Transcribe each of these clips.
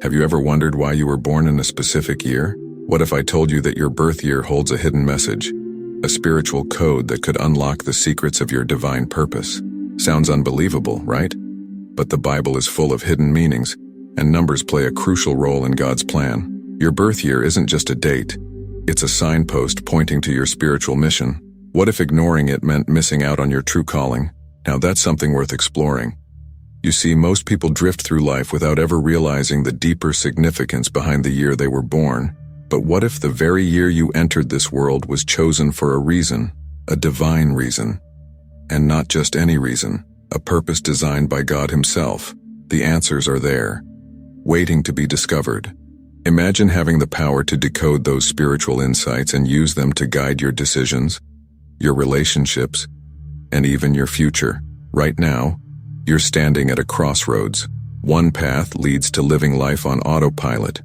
Have you ever wondered why you were born in a specific year? What if I told you that your birth year holds a hidden message, a spiritual code that could unlock the secrets of your divine purpose? Sounds unbelievable, right? But the Bible is full of hidden meanings, and numbers play a crucial role in God's plan. Your birth year isn't just a date. It's a signpost pointing to your spiritual mission. What if ignoring it meant missing out on your true calling? Now that's something worth exploring. You see, most people drift through life without ever realizing the deeper significance behind the year they were born. But what if the very year you entered this world was chosen for a reason, a divine reason? And not just any reason, a purpose designed by God Himself. The answers are there, waiting to be discovered. Imagine having the power to decode those spiritual insights and use them to guide your decisions, your relationships, and even your future. Right now, you're standing at a crossroads. One path leads to living life on autopilot,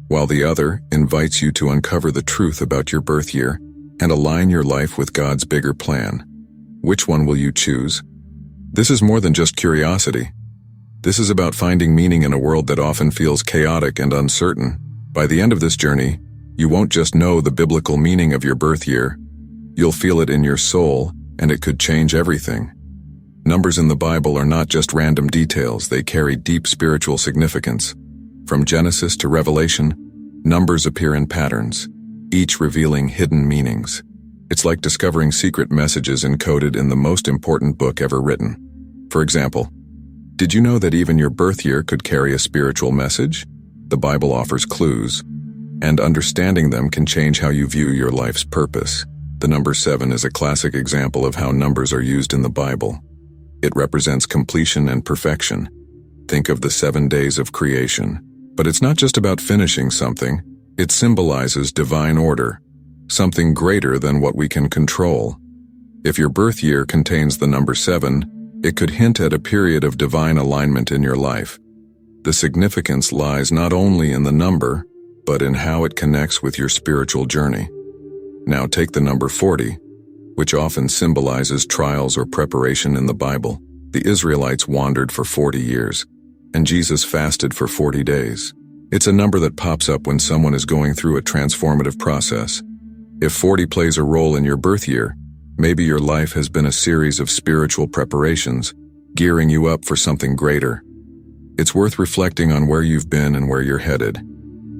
while the other invites you to uncover the truth about your birth year and align your life with God's bigger plan. Which one will you choose? This is more than just curiosity. This is about finding meaning in a world that often feels chaotic and uncertain. By the end of this journey, you won't just know the biblical meaning of your birth year. You'll feel it in your soul, and it could change everything. Numbers in the Bible are not just random details, they carry deep spiritual significance. From Genesis to Revelation, numbers appear in patterns, each revealing hidden meanings. It's like discovering secret messages encoded in the most important book ever written. For example, did you know that even your birth year could carry a spiritual message? The Bible offers clues, and understanding them can change how you view your life's purpose. The number 7 is a classic example of how numbers are used in the Bible. It represents completion and perfection. Think of the 7 days of creation. But it's not just about finishing something. It symbolizes divine order, something greater than what we can control. If your birth year contains the number 7, it could hint at a period of divine alignment in your life. The significance lies not only in the number, but in how it connects with your spiritual journey. Now take the number 40, which often symbolizes trials or preparation in the Bible. The Israelites wandered for 40 years, and Jesus fasted for 40 days. It's a number that pops up when someone is going through a transformative process. If 40 plays a role in your birth year, maybe your life has been a series of spiritual preparations, gearing you up for something greater. It's worth reflecting on where you've been and where you're headed.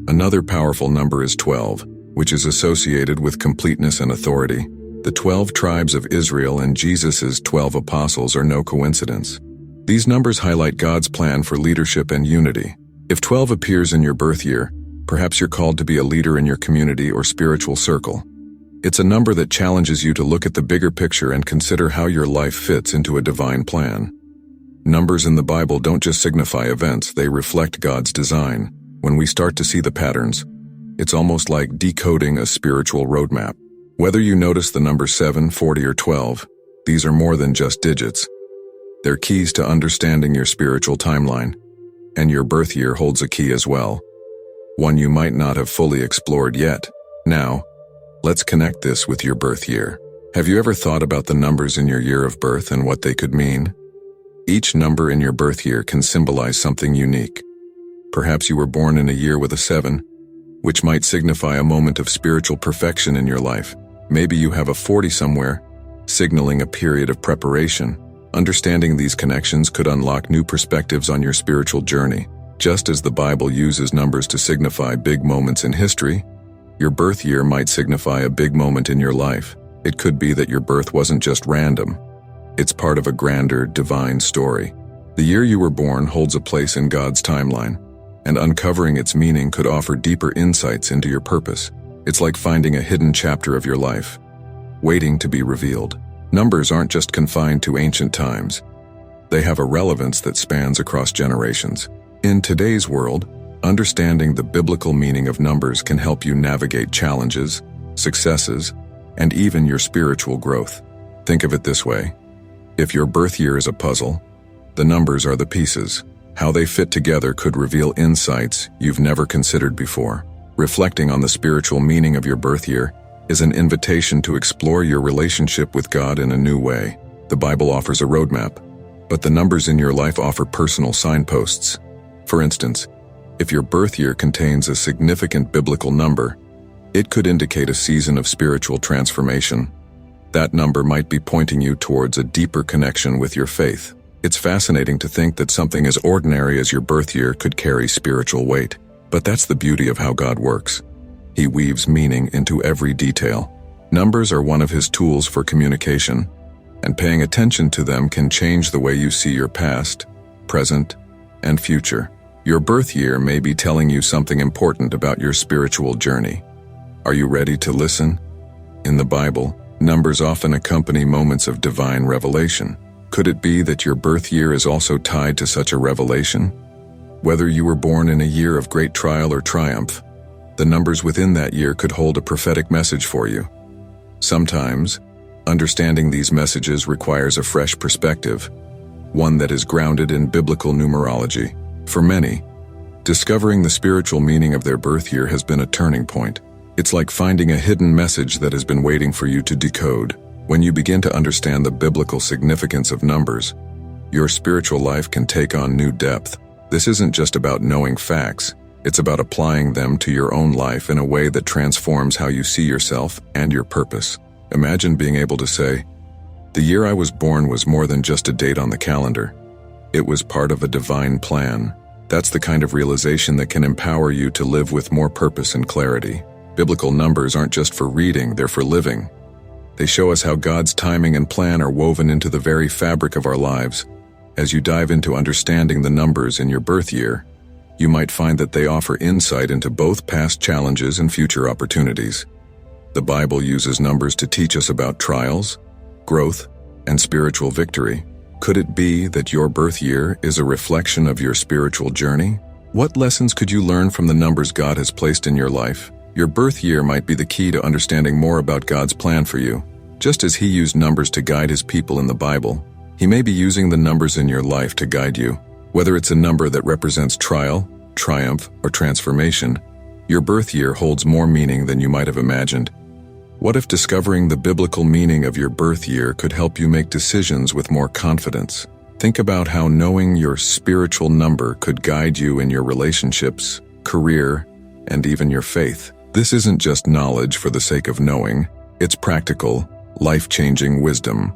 Another powerful number is 12, which is associated with completeness and authority. The 12 tribes of Israel and Jesus' 12 apostles are no coincidence. These numbers highlight God's plan for leadership and unity. If 12 appears in your birth year, perhaps you're called to be a leader in your community or spiritual circle. It's a number that challenges you to look at the bigger picture and consider how your life fits into a divine plan. Numbers in the Bible don't just signify events, they reflect God's design. When we start to see the patterns, it's almost like decoding a spiritual roadmap. Whether you notice the number 7, 40, or 12, these are more than just digits. They're keys to understanding your spiritual timeline, and your birth year holds a key as well, one you might not have fully explored yet. Now, let's connect this with your birth year. Have you ever thought about the numbers in your year of birth and what they could mean? Each number in your birth year can symbolize something unique. Perhaps you were born in a year with a 7, which might signify a moment of spiritual perfection in your life. Maybe you have a 40 somewhere, signaling a period of preparation. Understanding these connections could unlock new perspectives on your spiritual journey. Just as the Bible uses numbers to signify big moments in history, your birth year might signify a big moment in your life. It could be that your birth wasn't just random. It's part of a grander, divine story. The year you were born holds a place in God's timeline, and uncovering its meaning could offer deeper insights into your purpose. It's like finding a hidden chapter of your life, waiting to be revealed. Numbers aren't just confined to ancient times. They have a relevance that spans across generations. In today's world, understanding the biblical meaning of numbers can help you navigate challenges, successes, and even your spiritual growth. Think of it this way. If your birth year is a puzzle, the numbers are the pieces. How they fit together could reveal insights you've never considered before. Reflecting on the spiritual meaning of your birth year is an invitation to explore your relationship with God in a new way. The Bible offers a roadmap, but the numbers in your life offer personal signposts. For instance, If your birth year contains a significant biblical number, it could indicate a season of spiritual transformation. That number might be pointing you towards a deeper connection with your faith. It's fascinating to think that something as ordinary as your birth year could carry spiritual weight. But that's the beauty of how God works. He weaves meaning into every detail. Numbers are one of his tools for communication, and paying attention to them can change the way you see your past, present, and future. Your birth year may be telling you something important about your spiritual journey. Are you ready to listen? In the Bible, numbers often accompany moments of divine revelation. Could it be that your birth year is also tied to such a revelation? Whether you were born in a year of great trial or triumph, the numbers within that year could hold a prophetic message for you. Sometimes, understanding these messages requires a fresh perspective, one that is grounded in biblical numerology. For many, discovering the spiritual meaning of their birth year has been a turning point. It's like finding a hidden message that has been waiting for you to decode. When you begin to understand the biblical significance of numbers, your spiritual life can take on new depth. This isn't just about knowing facts, it's about applying them to your own life in a way that transforms how you see yourself and your purpose. Imagine being able to say, "The year I was born was more than just a date on the calendar. It was part of a divine plan." That's the kind of realization that can empower you to live with more purpose and clarity. Biblical numbers aren't just for reading, they're for living. They show us how God's timing and plan are woven into the very fabric of our lives. As you dive into understanding the numbers in your birth year, you might find that they offer insight into both past challenges and future opportunities. The Bible uses numbers to teach us about trials, growth, and spiritual victory. Could it be that your birth year is a reflection of your spiritual journey? What lessons could you learn from the numbers God has placed in your life? Your birth year might be the key to understanding more about God's plan for you. Just as he used numbers to guide his people in the Bible, he may be using the numbers in your life to guide you. Whether it's a number that represents trial, triumph, or transformation, your birth year holds more meaning than you might have imagined. What if discovering the biblical meaning of your birth year could help you make decisions with more confidence? Think about how knowing your spiritual number could guide you in your relationships, career, and even your faith. This isn't just knowledge for the sake of knowing, it's practical, life-changing wisdom.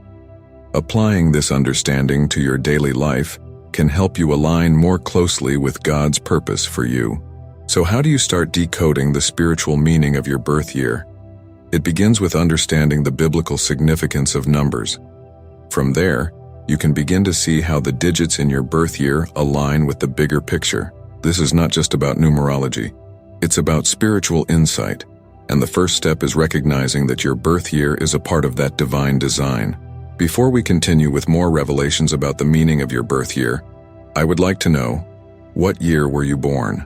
Applying this understanding to your daily life can help you align more closely with God's purpose for you. So how do you start decoding the spiritual meaning of your birth year? It begins with understanding the biblical significance of numbers. From there, you can begin to see how the digits in your birth year align with the bigger picture. This is not just about numerology. It's about spiritual insight, and the first step is recognizing that your birth year is a part of that divine design. Before we continue with more revelations about the meaning of your birth year, I would like to know, what year were you born?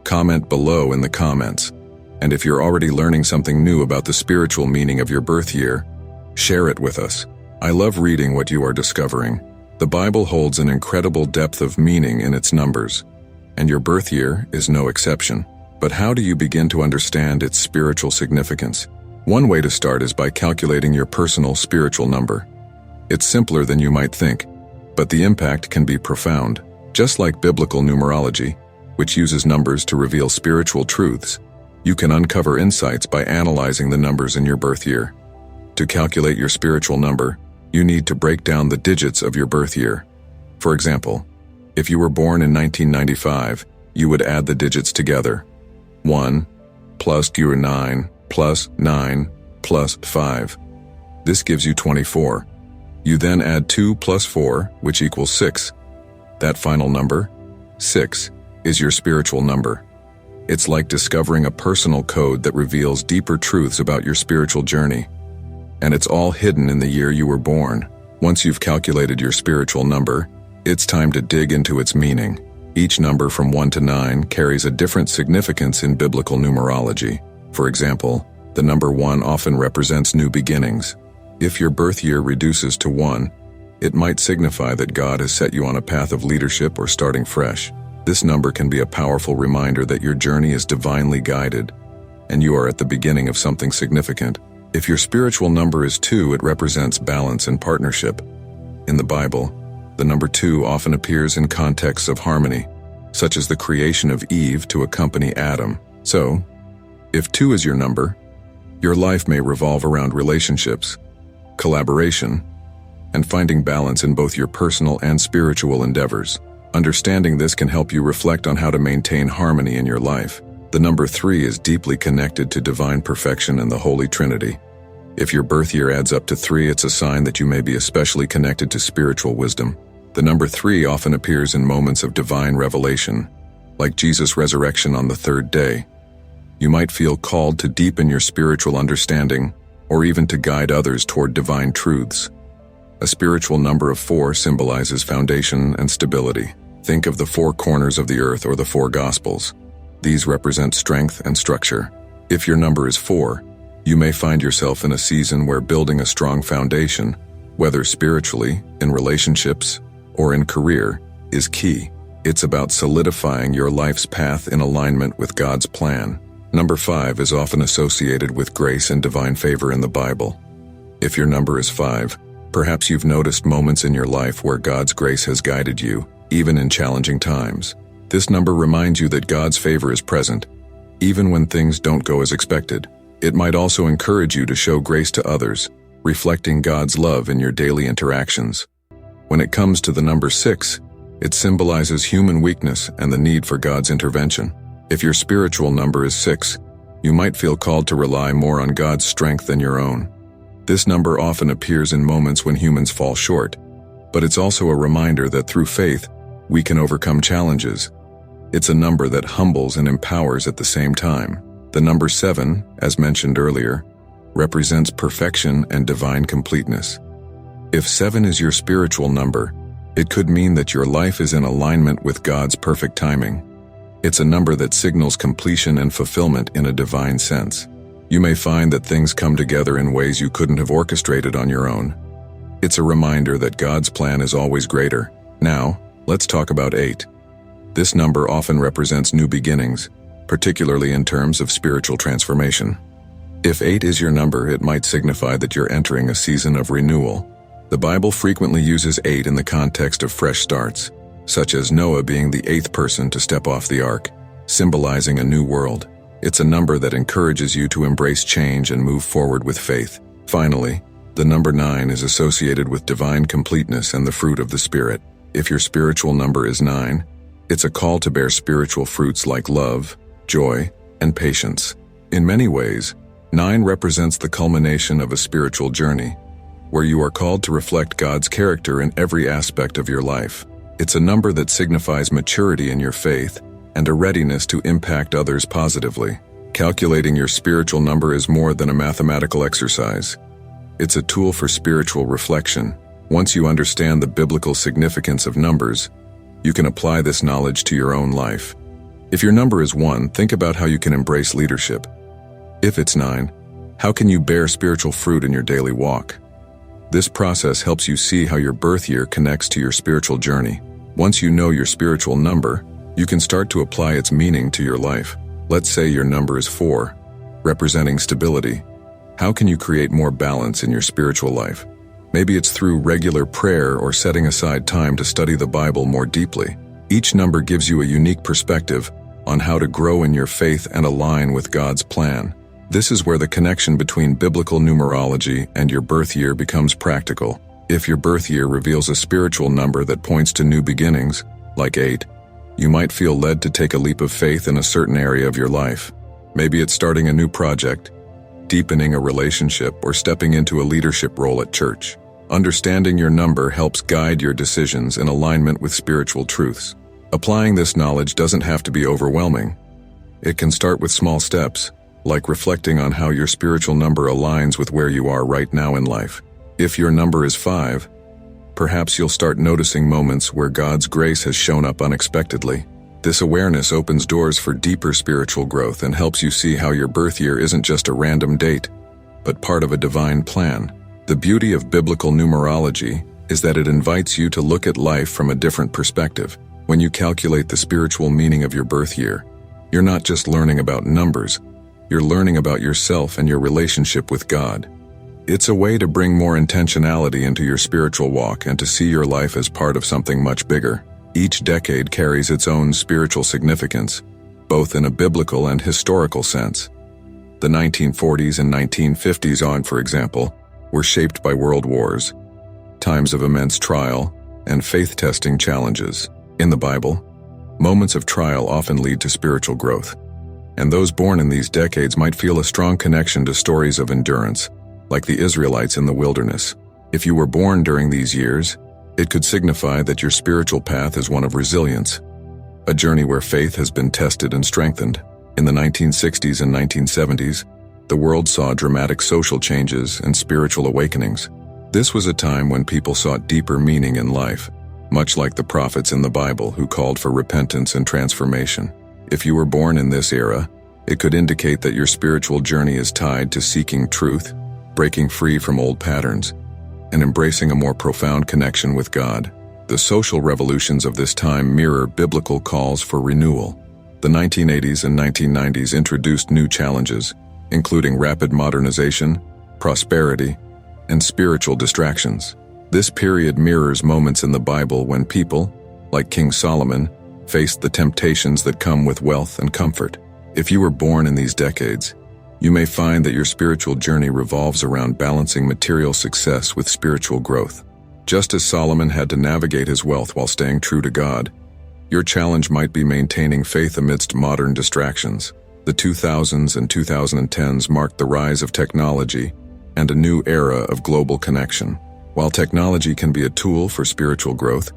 Comment below in the comments. And if you're already learning something new about the spiritual meaning of your birth year, share it with us. I love reading what you are discovering. The Bible holds an incredible depth of meaning in its numbers, and your birth year is no exception. But how do you begin to understand its spiritual significance? One way to start is by calculating your personal spiritual number. It's simpler than you might think, but the impact can be profound. Just like biblical numerology, which uses numbers to reveal spiritual truths, you can uncover insights by analyzing the numbers in your birth year. To calculate your spiritual number, you need to break down the digits of your birth year. For example, if you were born in 1995, you would add the digits together. 1 plus 9 plus 9 plus 5. This gives you 24. You then add 2 plus 4, which equals 6. That final number, 6, is your spiritual number. It's like discovering a personal code that reveals deeper truths about your spiritual journey. And it's all hidden in the year you were born. Once you've calculated your spiritual number, it's time to dig into its meaning. Each number from 1 to 9 carries a different significance in biblical numerology. For example, the number 1 often represents new beginnings. If your birth year reduces to 1, it might signify that God has set you on a path of leadership or starting fresh. This number can be a powerful reminder that your journey is divinely guided, and you are at the beginning of something significant. If your spiritual number is 2, it represents balance and partnership. In the Bible, the number 2 often appears in contexts of harmony. such as the creation of Eve to accompany Adam. So, if 2 is your number, your life may revolve around relationships, collaboration, and finding balance in both your personal and spiritual endeavors. Understanding this can help you reflect on how to maintain harmony in your life. The number 3 is deeply connected to divine perfection and the Holy Trinity. If your birth year adds up to 3, it's a sign that you may be especially connected to spiritual wisdom. The number 3 often appears in moments of divine revelation, like Jesus' resurrection on the 3rd day. You might feel called to deepen your spiritual understanding, or even to guide others toward divine truths. A spiritual number of 4 symbolizes foundation and stability. Think of the 4 corners of the earth or the 4 Gospels. These represent strength and structure. If your number is 4, you may find yourself in a season where building a strong foundation, whether spiritually, in relationships, or in career, is key. It's about solidifying your life's path in alignment with God's plan. Number 5 is often associated with grace and divine favor in the Bible. If your number is 5, perhaps you've noticed moments in your life where God's grace has guided you, even in challenging times. This number reminds you that God's favor is present, even when things don't go as expected. It might also encourage you to show grace to others, reflecting God's love in your daily interactions. When it comes to the number 6, it symbolizes human weakness and the need for God's intervention. If your spiritual number is 6, you might feel called to rely more on God's strength than your own. This number often appears in moments when humans fall short, but it's also a reminder that through faith, we can overcome challenges. It's a number that humbles and empowers at the same time. The number 7, as mentioned earlier, represents perfection and divine completeness. If 7 is your spiritual number, it could mean that your life is in alignment with God's perfect timing. It's a number that signals completion and fulfillment in a divine sense. You may find that things come together in ways you couldn't have orchestrated on your own. It's a reminder that God's plan is always greater. Now, let's talk about 8. This number often represents new beginnings, particularly in terms of spiritual transformation. If 8 is your number, it might signify that you're entering a season of renewal. The Bible frequently uses 8 in the context of fresh starts, such as Noah being the 8th person to step off the ark, symbolizing a new world. It's a number that encourages you to embrace change and move forward with faith. Finally, the number 9 is associated with divine completeness and the fruit of the Spirit. If your spiritual number is 9, it's a call to bear spiritual fruits like love, joy, and patience. In many ways, 9 represents the culmination of a spiritual journey, where you are called to reflect God's character in every aspect of your life. It's a number that signifies maturity in your faith and a readiness to impact others positively. Calculating your spiritual number is more than a mathematical exercise. It's a tool for spiritual reflection. Once you understand the biblical significance of numbers, you can apply this knowledge to your own life. If your number is 1, think about how you can embrace leadership. If it's 9, how can you bear spiritual fruit in your daily walk? This process helps you see how your birth year connects to your spiritual journey. Once you know your spiritual number, you can start to apply its meaning to your life. Let's say your number is 4, representing stability. How can you create more balance in your spiritual life? Maybe it's through regular prayer or setting aside time to study the Bible more deeply. Each number gives you a unique perspective on how to grow in your faith and align with God's plan. This is where the connection between biblical numerology and your birth year becomes practical. If your birth year reveals a spiritual number that points to new beginnings, like 8, you might feel led to take a leap of faith in a certain area of your life. Maybe it's starting a new project, deepening a relationship, or stepping into a leadership role at church. Understanding your number helps guide your decisions in alignment with spiritual truths. Applying this knowledge doesn't have to be overwhelming. It can start with small steps, like reflecting on how your spiritual number aligns with where you are right now in life. If your number is 5, perhaps you'll start noticing moments where God's grace has shown up unexpectedly. This awareness opens doors for deeper spiritual growth and helps you see how your birth year isn't just a random date, but part of a divine plan. The beauty of biblical numerology is that it invites you to look at life from a different perspective. When you calculate the spiritual meaning of your birth year, you're not just learning about numbers, you're learning about yourself and your relationship with God. It's a way to bring more intentionality into your spiritual walk and to see your life as part of something much bigger. Each decade carries its own spiritual significance, both in a biblical and historical sense. The 1940s and 1950s on, for example, were shaped by world wars, times of immense trial, and faith-testing challenges. In the Bible, moments of trial often lead to spiritual growth, and those born in these decades might feel a strong connection to stories of endurance, like the Israelites in the wilderness. If you were born during these years, it could signify that your spiritual path is one of resilience, a journey where faith has been tested and strengthened. In the 1960s and 1970s, the world saw dramatic social changes and spiritual awakenings. This was a time when people sought deeper meaning in life, much like the prophets in the Bible who called for repentance and transformation. If you were born in this era, it could indicate that your spiritual journey is tied to seeking truth, breaking free from old patterns, and embracing a more profound connection with God. The social revolutions of this time mirror biblical calls for renewal. The 1980s and 1990s introduced new challenges, including rapid modernization, prosperity, and spiritual distractions. This period mirrors moments in the Bible when people, like King Solomon, faced the temptations that come with wealth and comfort. If you were born in these decades, you may find that your spiritual journey revolves around balancing material success with spiritual growth. Just as Solomon had to navigate his wealth while staying true to God, your challenge might be maintaining faith amidst modern distractions. The 2000s and 2010s marked the rise of technology and a new era of global connection. While technology can be a tool for spiritual growth,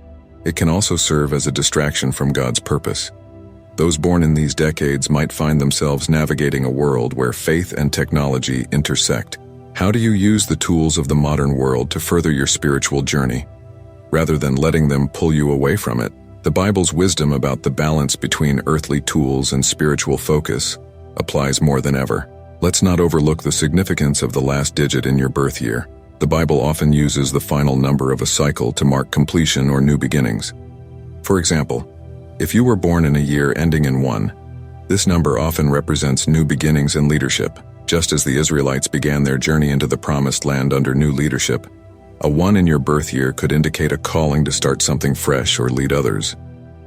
it can also serve as a distraction from God's purpose. Those born in these decades might find themselves navigating a world where faith and technology intersect. How do you use the tools of the modern world to further your spiritual journey, rather than letting them pull you away from it? The Bible's wisdom about the balance between earthly tools and spiritual focus applies more than ever. Let's not overlook the significance of the last digit in your birth year. The Bible often uses the final number of a cycle to mark completion or new beginnings. For example, if you were born in a year ending in 1, this number often represents new beginnings in leadership. Just as the Israelites began their journey into the Promised Land under new leadership, a 1 in your birth year could indicate a calling to start something fresh or lead others.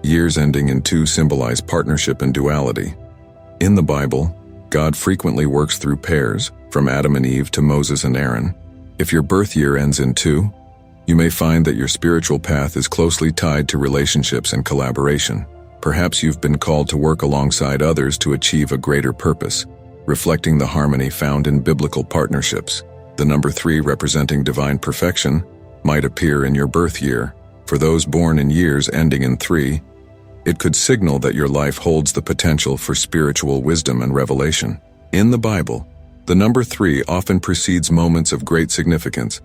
Years ending in 2 symbolize partnership and duality. In the Bible, God frequently works through pairs, from Adam and Eve to Moses and Aaron. If your birth year ends in 2, you may find that your spiritual path is closely tied to relationships and collaboration. Perhaps you've been called to work alongside others to achieve a greater purpose, reflecting the harmony found in biblical partnerships. The number 3, representing divine perfection, might appear in your birth year. For those born in years ending in 3, it could signal that your life holds the potential for spiritual wisdom and revelation. In the Bible, the number 3 often precedes moments of great significance,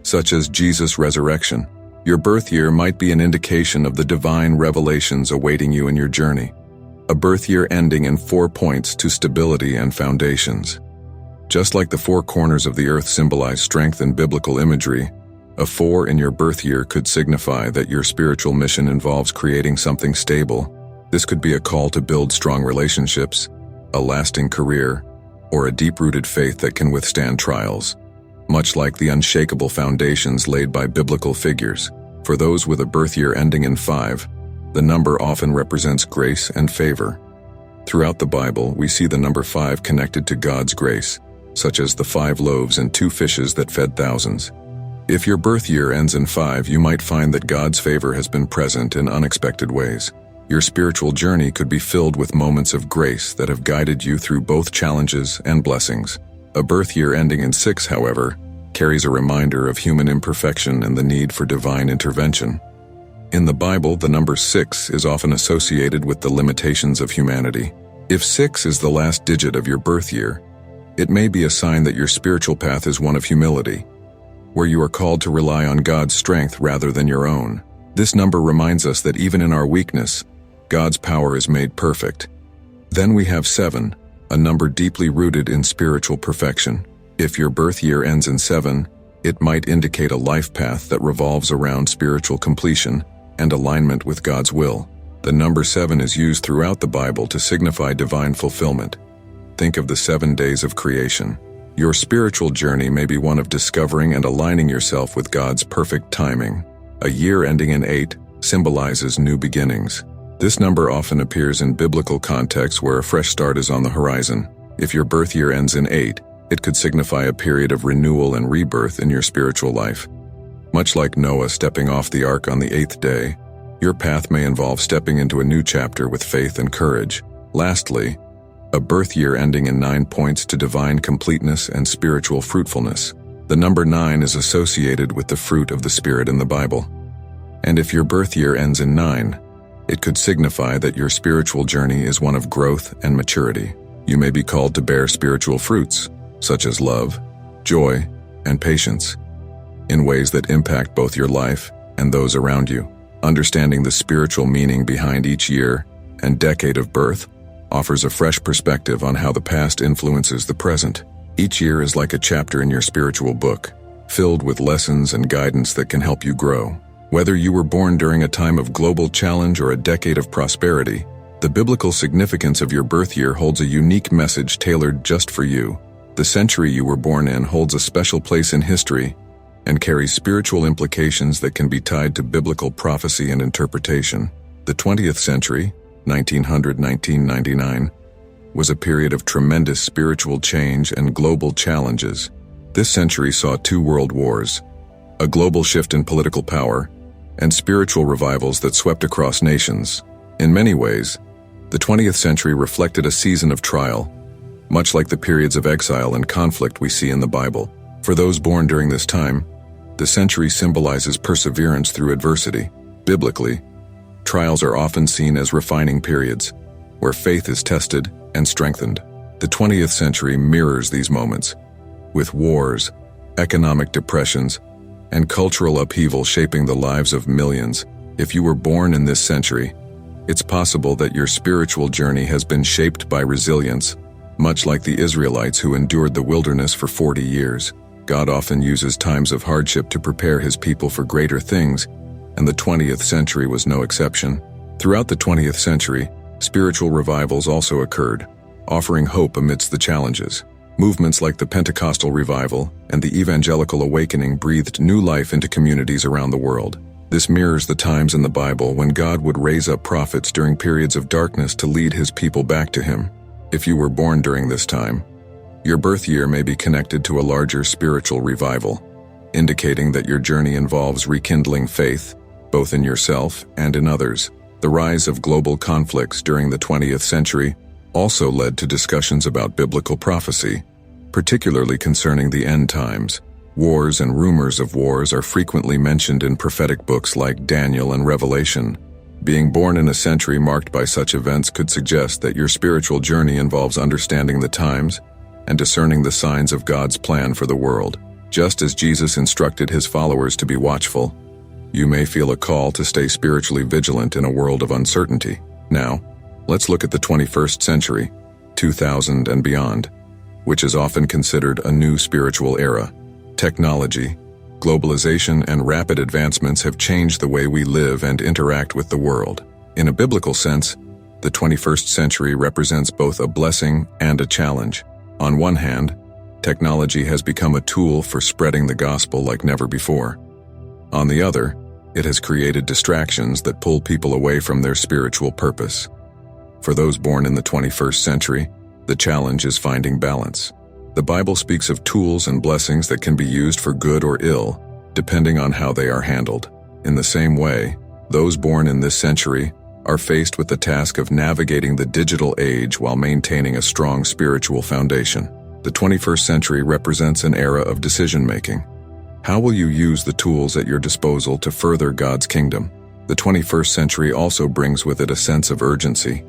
such as Jesus' resurrection. Your birth year might be an indication of the divine revelations awaiting you in your journey. A birth year ending in 4 points to stability and foundations. Just like the 4 corners of the earth symbolize strength in biblical imagery, a 4 in your birth year could signify that your spiritual mission involves creating something stable. This could be a call to build strong relationships, a lasting career, or a deep-rooted faith that can withstand trials, much like the unshakable foundations laid by biblical figures. For those with a birth year ending in 5, the number often represents grace and favor. Throughout the Bible, we see the number 5 connected to God's grace, such as the 5 loaves and 2 fishes that fed thousands. If your birth year ends in 5, you might find that God's favor has been present in unexpected ways. Your spiritual journey could be filled with moments of grace that have guided you through both challenges and blessings. A birth year ending in 6, however, carries a reminder of human imperfection and the need for divine intervention. In the Bible, the number 6 is often associated with the limitations of humanity. If 6 is the last digit of your birth year, it may be a sign that your spiritual path is one of humility, where you are called to rely on God's strength rather than your own. This number reminds us that even in our weakness, God's power is made perfect. Then we have 7, a number deeply rooted in spiritual perfection. If your birth year ends in 7, it might indicate a life path that revolves around spiritual completion and alignment with God's will. The number 7 is used throughout the Bible to signify divine fulfillment. Think of the 7 days of creation. Your spiritual journey may be one of discovering and aligning yourself with God's perfect timing. A year ending in 8 symbolizes new beginnings. This number often appears in biblical contexts where a fresh start is on the horizon. If your birth year ends in 8, it could signify a period of renewal and rebirth in your spiritual life. Much like Noah stepping off the ark on the 8th day, your path may involve stepping into a new chapter with faith and courage. Lastly, a birth year ending in 9 points to divine completeness and spiritual fruitfulness. The number 9 is associated with the fruit of the Spirit in the Bible. And if your birth year ends in 9, it could signify that your spiritual journey is one of growth and maturity. You may be called to bear spiritual fruits, such as love, joy, and patience, in ways that impact both your life and those around you. Understanding the spiritual meaning behind each year and decade of birth offers a fresh perspective on how the past influences the present. Each year is like a chapter in your spiritual book, filled with lessons and guidance that can help you grow. Whether you were born during a time of global challenge or a decade of prosperity, the biblical significance of your birth year holds a unique message tailored just for you. The century you were born in holds a special place in history and carries spiritual implications that can be tied to biblical prophecy and interpretation. The 20th century, 1900-1999, was a period of tremendous spiritual change and global challenges. This century saw 2 world wars, a global shift in political power, and spiritual revivals that swept across nations. In many ways, the 20th century reflected a season of trial, much like the periods of exile and conflict we see in the Bible. For those born during this time, the century symbolizes perseverance through adversity. Biblically, trials are often seen as refining periods, where faith is tested and strengthened. The 20th century mirrors these moments, with wars, economic depressions, and cultural upheaval shaping the lives of millions. If you were born in this century, it's possible that your spiritual journey has been shaped by resilience, much like the Israelites who endured the wilderness for 40 years. God often uses times of hardship to prepare his people for greater things, and the 20th century was no exception. Throughout the 20th century, spiritual revivals also occurred, offering hope amidst the challenges. Movements like the Pentecostal revival and the Evangelical awakening breathed new life into communities around the world. This mirrors the times in the Bible when God would raise up prophets during periods of darkness to lead his people back to him. If you were born during this time, your birth year may be connected to a larger spiritual revival, indicating that your journey involves rekindling faith, both in yourself and in others. The rise of global conflicts during the 20th century also led to discussions about biblical prophecy, particularly concerning the end times. Wars and rumors of wars are frequently mentioned in prophetic books like Daniel and Revelation. Being born in a century marked by such events could suggest that your spiritual journey involves understanding the times and discerning the signs of God's plan for the world. Just as Jesus instructed his followers to be watchful, you may feel a call to stay spiritually vigilant in a world of uncertainty. Now, let's look at the 21st century, 2000 and beyond, which is often considered a new spiritual era. Technology, globalization, and rapid advancements have changed the way we live and interact with the world. In a biblical sense, the 21st century represents both a blessing and a challenge. On one hand, technology has become a tool for spreading the gospel like never before. On the other, it has created distractions that pull people away from their spiritual purpose. For those born in the 21st century, the challenge is finding balance. The Bible speaks of tools and blessings that can be used for good or ill, depending on how they are handled. In the same way, those born in this century are faced with the task of navigating the digital age while maintaining a strong spiritual foundation. The 21st century represents an era of decision-making. How will you use the tools at your disposal to further God's kingdom? The 21st century also brings with it a sense of urgency.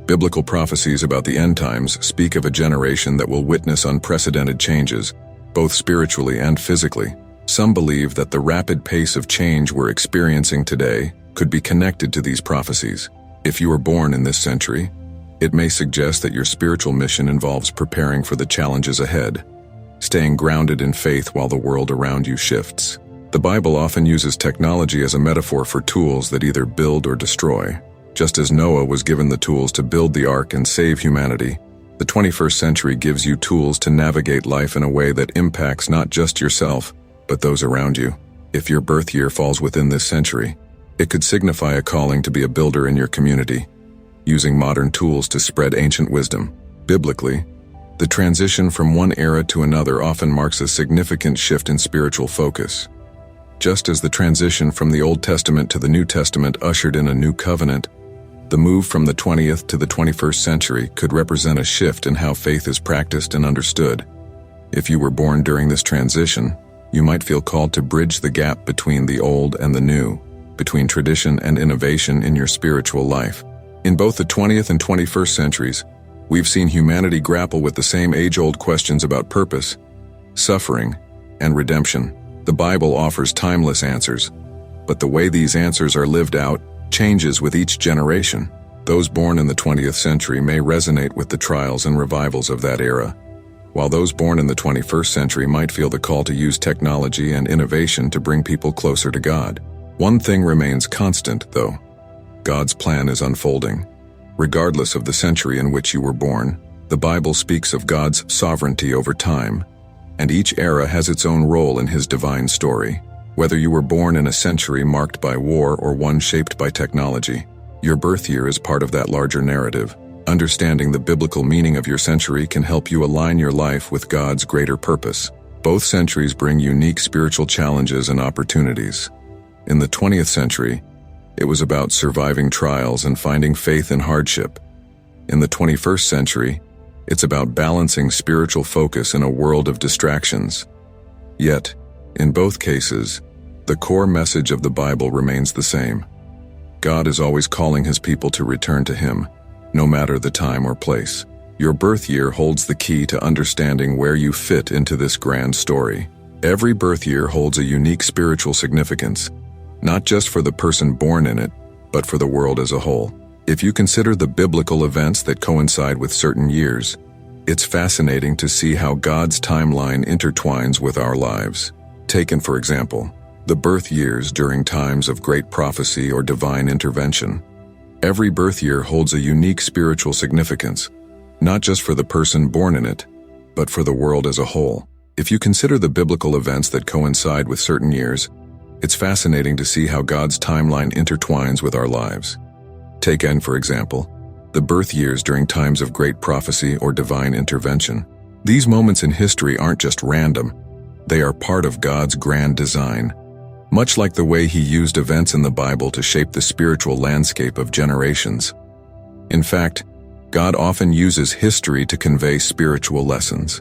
Biblical prophecies about the end times speak of a generation that will witness unprecedented changes, both spiritually and physically. Some believe that the rapid pace of change we're experiencing today could be connected to these prophecies. If you were born in this century, it may suggest that your spiritual mission involves preparing for the challenges ahead, staying grounded in faith while the world around you shifts. The Bible often uses technology as a metaphor for tools that either build or destroy. Just as Noah was given the tools to build the ark and save humanity, the 21st century gives you tools to navigate life in a way that impacts not just yourself, but those around you. If your birth year falls within this century, It could signify a calling to be a builder in your community, using modern tools to spread ancient wisdom. Biblically, the transition from one era to another often marks a significant shift in spiritual focus. Just as the transition from the Old Testament to the New Testament ushered in a new covenant, the move from the 20th to the 21st century could represent a shift in how faith is practiced and understood. If you were born during this transition, you might feel called to bridge the gap between the old and the new, between tradition and innovation in your spiritual life. In both the 20th and 21st centuries, we've seen humanity grapple with the same age-old questions about purpose, suffering, and redemption. The Bible offers timeless answers, but the way these answers are lived out changes with each generation. Those born in the 20th century may resonate with the trials and revivals of that era, while those born in the 21st century might feel the call to use technology and innovation to bring people closer to God. One thing remains constant, though. God's plan is unfolding. Regardless of the century in which you were born, the Bible speaks of God's sovereignty over time, and each era has its own role in His divine story. Whether you were born in a century marked by war or one shaped by technology, your birth year is part of that larger narrative. Understanding the biblical meaning of your century can help you align your life with God's greater purpose. Both centuries bring unique spiritual challenges and opportunities. In the 20th century, it was about surviving trials and finding faith in hardship. In the 21st century, it's about balancing spiritual focus in a world of distractions. Yet, in both cases, the core message of the Bible remains the same. God is always calling His people to return to Him, no matter the time or place. Your birth year holds the key to understanding where you fit into this grand story. Every birth year holds a unique spiritual significance, not just for the person born in it, but for the world as a whole. If you consider the biblical events that coincide with certain years, it's fascinating to see how God's timeline intertwines with our lives. Taken, for example, the birth years during times of great prophecy or divine intervention. Every birth year holds a unique spiritual significance, not just for the person born in it, but for the world as a whole. If you consider the biblical events that coincide with certain years, it's fascinating to see how God's timeline intertwines with our lives. Take N, for example, the birth years during times of great prophecy or divine intervention. These moments in history aren't just random. They are part of God's grand design, much like the way He used events in the Bible to shape the spiritual landscape of generations. In fact, God often uses history to convey spiritual lessons.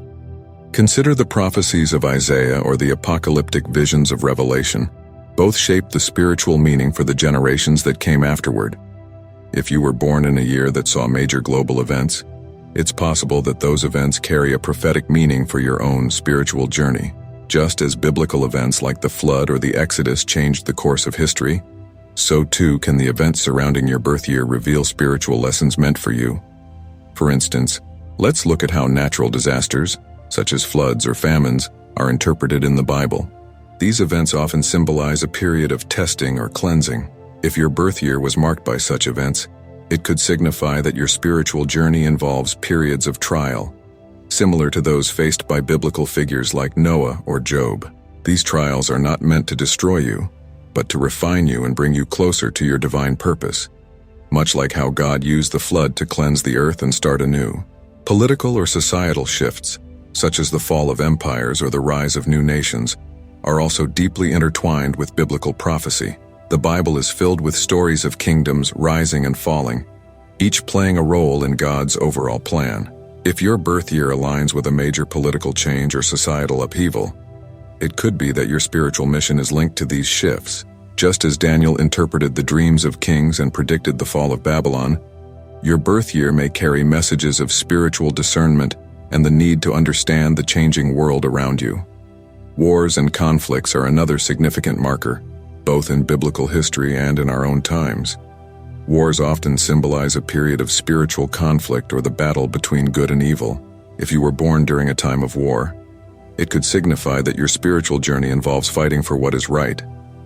Consider the prophecies of Isaiah or the apocalyptic visions of Revelation. Both shaped the spiritual meaning for the generations that came afterward. If you were born in a year that saw major global events, it's possible that those events carry a prophetic meaning for your own spiritual journey. Just as biblical events like the flood or the Exodus changed the course of history, so too can the events surrounding your birth year reveal spiritual lessons meant for you. For instance, let's look at how natural disasters, such as floods or famines, are interpreted in the Bible. These events often symbolize a period of testing or cleansing. If your birth year was marked by such events, it could signify that your spiritual journey involves periods of trial, similar to those faced by biblical figures like Noah or Job. These trials are not meant to destroy you, but to refine you and bring you closer to your divine purpose, much like how God used the flood to cleanse the earth and start anew. Political or societal shifts, such as the fall of empires or the rise of new nations, are also deeply intertwined with biblical prophecy. The Bible is filled with stories of kingdoms rising and falling, each playing a role in God's overall plan. If your birth year aligns with a major political change or societal upheaval, it could be that your spiritual mission is linked to these shifts. Just as Daniel interpreted the dreams of kings and predicted the fall of Babylon, your birth year may carry messages of spiritual discernment and the need to understand the changing world around you. Wars and conflicts are another significant marker, both in biblical history and in our own times. Wars often symbolize a period of spiritual conflict or the battle between good and evil. If you were born during a time of war, it could signify that your spiritual journey involves fighting for what is right,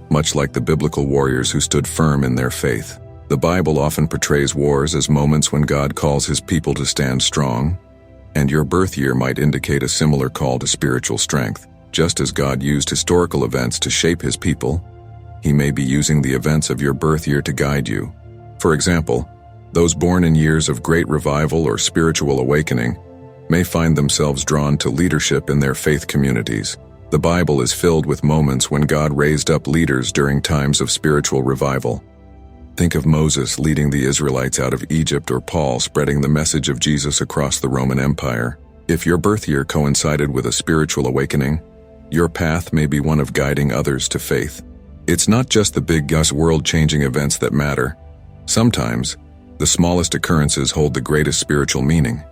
much like the biblical warriors who stood firm in their faith. The Bible often portrays wars as moments when God calls His people to stand strong, and your birth year might indicate a similar call to spiritual strength. Just as God used historical events to shape His people, He may be using the events of your birth year to guide you. For example, those born in years of great revival or spiritual awakening may find themselves drawn to leadership in their faith communities. The Bible is filled with moments when God raised up leaders during times of spiritual revival. Think of Moses leading the Israelites out of Egypt, or Paul spreading the message of Jesus across the Roman Empire. If your birth year coincided with a spiritual awakening, your path may be one of guiding others to faith. It's not just the big world-changing events that matter. Sometimes, the smallest occurrences hold the greatest spiritual meaning.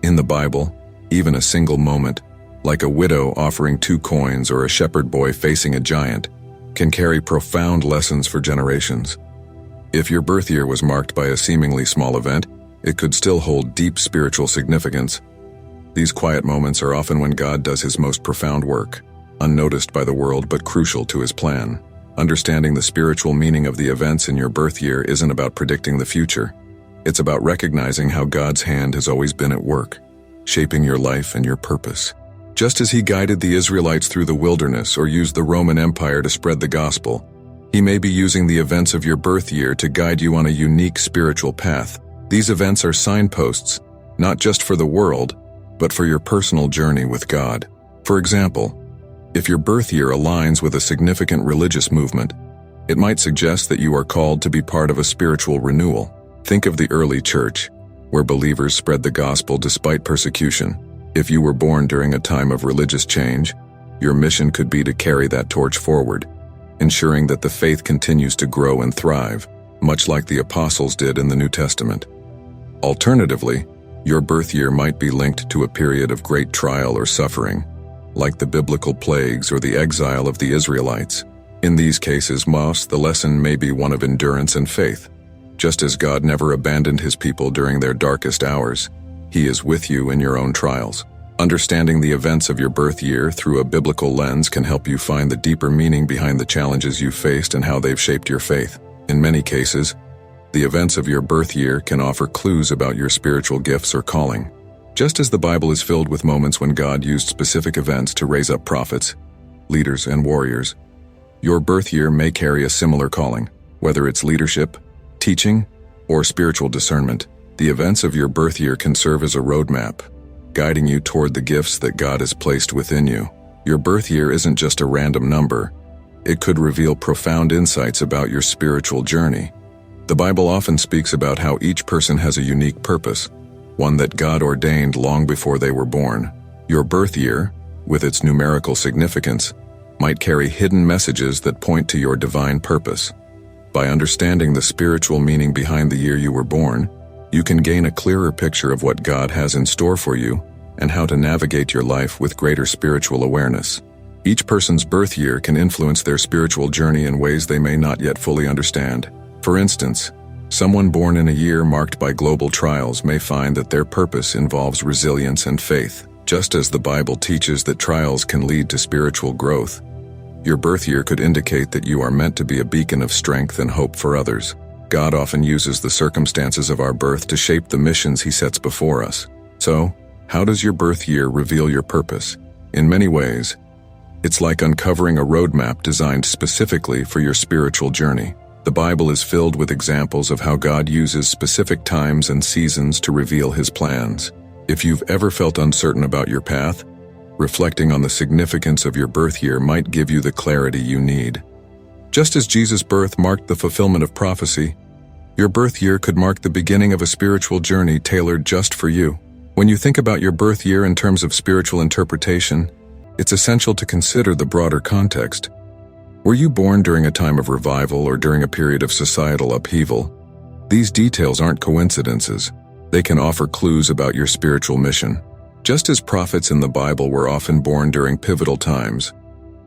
In the Bible, even a single moment, like a widow offering 2 coins or a shepherd boy facing a giant, can carry profound lessons for generations. If your birth year was marked by a seemingly small event, it could still hold deep spiritual significance. These quiet moments are often when God does his most profound work, unnoticed by the world but crucial to his plan. Understanding the spiritual meaning of the events in your birth year isn't about predicting the future. It's about recognizing how God's hand has always been at work, shaping your life and your purpose. Just as he guided the Israelites through the wilderness or used the Roman Empire to spread the gospel, he may be using the events of your birth year to guide you on a unique spiritual path. These events are signposts, not just for the world, but for your personal journey with God. For example, if your birth year aligns with a significant religious movement, it might suggest that you are called to be part of a spiritual renewal. Think of the early church, where believers spread the gospel despite persecution. If you were born during a time of religious change, your mission could be to carry that torch forward, ensuring that the faith continues to grow and thrive, much like the apostles did in the New Testament. Alternatively, your birth year might be linked to a period of great trial or suffering, like the biblical plagues or the exile of the Israelites. In these cases, the lesson may be one of endurance and faith. Just as God never abandoned his people during their darkest hours, he is with you in your own trials. Understanding the events of your birth year through a biblical lens can help you find the deeper meaning behind the challenges you faced and how they've shaped your faith. In many cases, the events of your birth year can offer clues about your spiritual gifts or calling. Just as the Bible is filled with moments when God used specific events to raise up prophets, leaders, and warriors, your birth year may carry a similar calling, whether it's leadership, teaching, or spiritual discernment. The events of your birth year can serve as a roadmap, guiding you toward the gifts that God has placed within you. Your birth year isn't just a random number. It could reveal profound insights about your spiritual journey. The Bible often speaks about how each person has a unique purpose, one that God ordained long before they were born. Your birth year, with its numerical significance, might carry hidden messages that point to your divine purpose. By understanding the spiritual meaning behind the year you were born, you can gain a clearer picture of what God has in store for you and how to navigate your life with greater spiritual awareness. Each person's birth year can influence their spiritual journey in ways they may not yet fully understand. For instance, someone born in a year marked by global trials may find that their purpose involves resilience and faith. Just as the Bible teaches that trials can lead to spiritual growth, your birth year could indicate that you are meant to be a beacon of strength and hope for others. God often uses the circumstances of our birth to shape the missions he sets before us. So, how does your birth year reveal your purpose? In many ways, it's like uncovering a roadmap designed specifically for your spiritual journey. The Bible is filled with examples of how God uses specific times and seasons to reveal his plans. If you've ever felt uncertain about your path, reflecting on the significance of your birth year might give you the clarity you need. Just as Jesus' birth marked the fulfillment of prophecy, your birth year could mark the beginning of a spiritual journey tailored just for you. When you think about your birth year in terms of spiritual interpretation, it's essential to consider the broader context. Were you born during a time of revival or during a period of societal upheaval? These details aren't coincidences. They can offer clues about your spiritual mission. Just as prophets in the Bible were often born during pivotal times,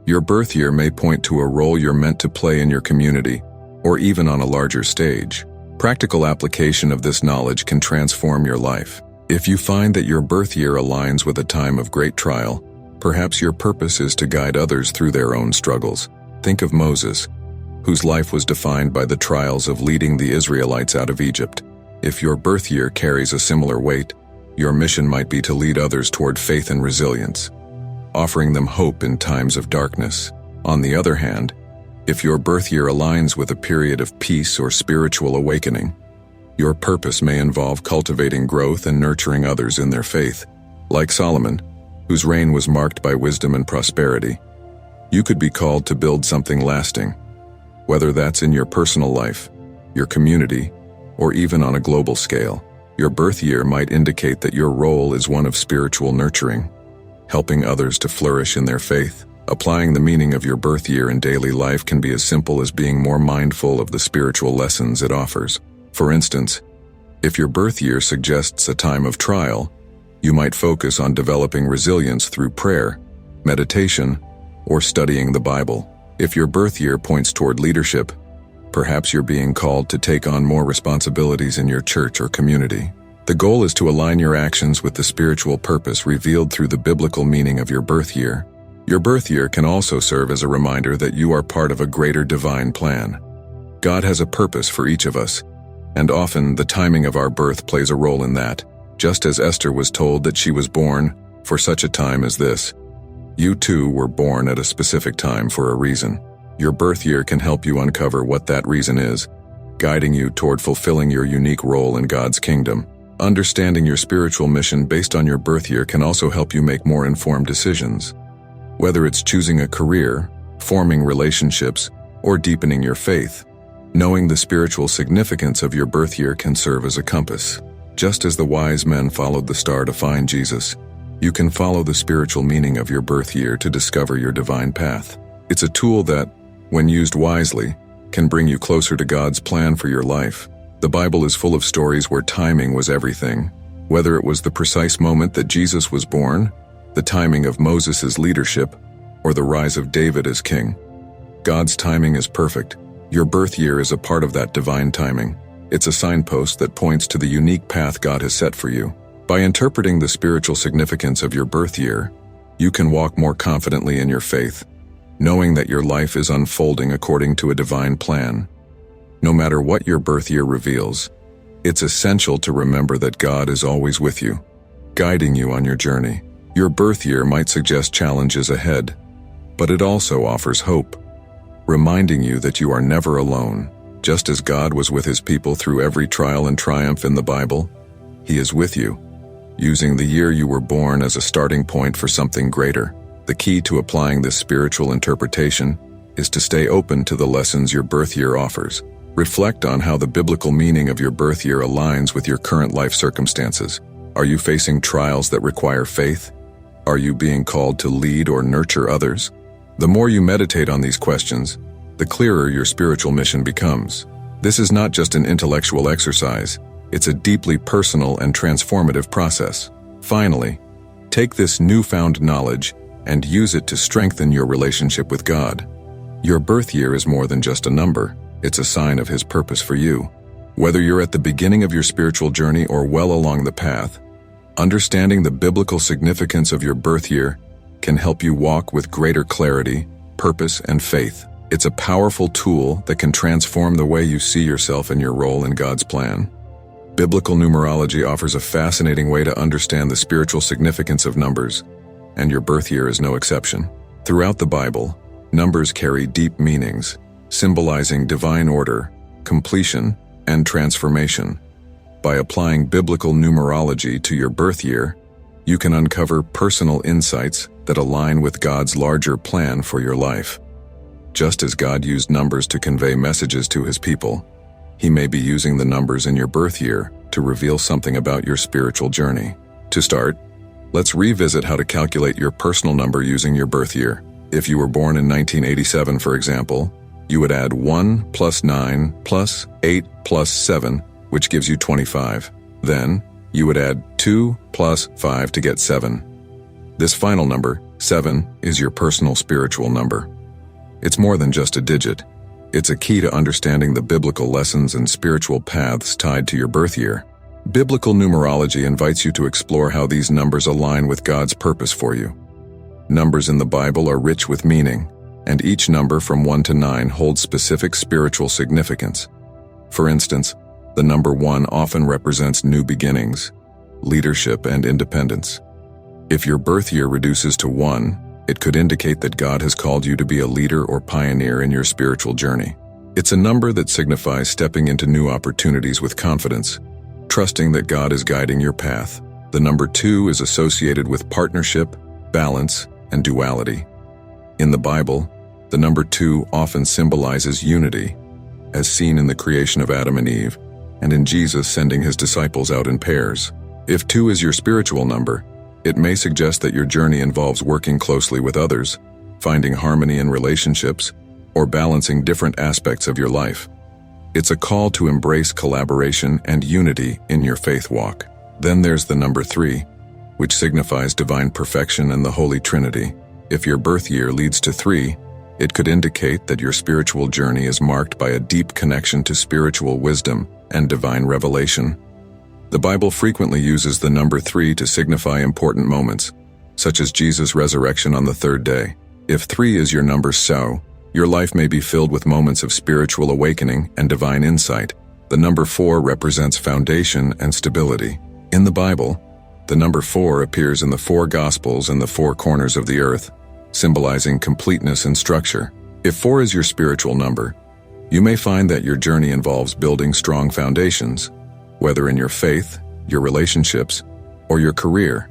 your birth year may point to a role you're meant to play in your community, or even on a larger stage. Practical application of this knowledge can transform your life. If you find that your birth year aligns with a time of great trial, perhaps your purpose is to guide others through their own struggles. Think of Moses, whose life was defined by the trials of leading the Israelites out of Egypt. If your birth year carries a similar weight, your mission might be to lead others toward faith and resilience, offering them hope in times of darkness. On the other hand, If your birth year aligns with a period of peace or spiritual awakening, your purpose may involve cultivating growth and nurturing others in their faith. Like Solomon, whose reign was marked by wisdom and prosperity, you could be called to build something lasting, whether that's in your personal life, your community, or even on a global scale. Your birth year might indicate that your role is one of spiritual nurturing, helping others to flourish in their faith. Applying the meaning of your birth year in daily life can be as simple as being more mindful of the spiritual lessons it offers. For instance, if your birth year suggests a time of trial, you might focus on developing resilience through prayer, meditation, or studying the Bible. If your birth year points toward leadership, perhaps you're being called to take on more responsibilities in your church or community. The goal is to align your actions with the spiritual purpose revealed through the biblical meaning of your birth year. Your birth year can also serve as a reminder that you are part of a greater divine plan. God has a purpose for each of us, and often the timing of our birth plays a role in that. Just as Esther was told that she was born for such a time as this, you too were born at a specific time for a reason. Your birth year can help you uncover what that reason is, guiding you toward fulfilling your unique role in God's kingdom. Understanding your spiritual mission based on your birth year can also help you make more informed decisions. Whether it's choosing a career, forming relationships, or deepening your faith, knowing the spiritual significance of your birth year can serve as a compass. Just as the wise men followed the star to find Jesus, you can follow the spiritual meaning of your birth year to discover your divine path. It's a tool that, when used wisely, can bring you closer to God's plan for your life. The Bible is full of stories where timing was everything. Whether it was the precise moment that Jesus was born, the timing of Moses' leadership, or the rise of David as king, God's timing is perfect. Your birth year is a part of that divine timing. It's a signpost that points to the unique path God has set for you. By interpreting the spiritual significance of your birth year, you can walk more confidently in your faith, knowing that your life is unfolding according to a divine plan. No matter what your birth year reveals, it's essential to remember that God is always with you, guiding you on your journey. Your birth year might suggest challenges ahead, but it also offers hope, reminding you that you are never alone. Just as God was with his people through every trial and triumph in the Bible, he is with you, using the year you were born as a starting point for something greater. The key to applying this spiritual interpretation is to stay open to the lessons your birth year offers. Reflect on how the biblical meaning of your birth year aligns with your current life circumstances. Are you facing trials that require faith? Are you being called to lead or nurture others? The more you meditate on these questions, the clearer your spiritual mission becomes. This is not just an intellectual exercise, it's a deeply personal and transformative process. Finally, take this newfound knowledge and use it to strengthen your relationship with God. Your birth year is more than just a number, it's a sign of his purpose for you. Whether you're at the beginning of your spiritual journey or well along the path, understanding the biblical significance of your birth year can help you walk with greater clarity, purpose, and faith. It's a powerful tool that can transform the way you see yourself and your role in God's plan. Biblical numerology offers a fascinating way to understand the spiritual significance of numbers, and your birth year is no exception. Throughout the Bible, numbers carry deep meanings, symbolizing divine order, completion, and transformation. By applying biblical numerology to your birth year, you can uncover personal insights that align with God's larger plan for your life. Just as God used numbers to convey messages to his people, he may be using the numbers in your birth year to reveal something about your spiritual journey. To start, let's revisit how to calculate your personal number using your birth year. If you were born in 1987, for example, you would add 1 plus 9 plus 8 plus 7, which gives you 25. Then, you would add 2 plus 5 to get 7. This final number, 7, is your personal spiritual number. It's more than just a digit. It's a key to understanding the biblical lessons and spiritual paths tied to your birth year. Biblical numerology invites you to explore how these numbers align with God's purpose for you. Numbers in the Bible are rich with meaning, and each number from 1 to 9 holds specific spiritual significance. For instance, the number 1 often represents new beginnings, leadership, and independence. If your birth year reduces to 1, It could indicate that God has called you to be a leader or pioneer in your spiritual journey. It's a number that signifies stepping into new opportunities with confidence, trusting that God is guiding your path. The number 2 is associated with partnership, balance, and duality. In the Bible, the number 2 often symbolizes unity, as seen in the creation of Adam and Eve, and in Jesus sending his disciples out in pairs. If 2 is your spiritual number, it may suggest that your journey involves working closely with others, finding harmony in relationships, or balancing different aspects of your life. It's a call to embrace collaboration and unity in your faith walk. Then there's the number 3, which signifies divine perfection and the Holy Trinity. If your birth year leads to 3, it could indicate that your spiritual journey is marked by a deep connection to spiritual wisdom and divine revelation. The Bible frequently uses the number 3 to signify important moments, such as Jesus' resurrection on the 3rd day. If 3 is your number, your life may be filled with moments of spiritual awakening and divine insight. The number 4 represents foundation and stability. In the Bible, the number 4 appears in the 4 Gospels and the 4 corners of the earth, symbolizing completeness and structure. If 4 is your spiritual number, you may find that your journey involves building strong foundations, whether in your faith, your relationships, or your career.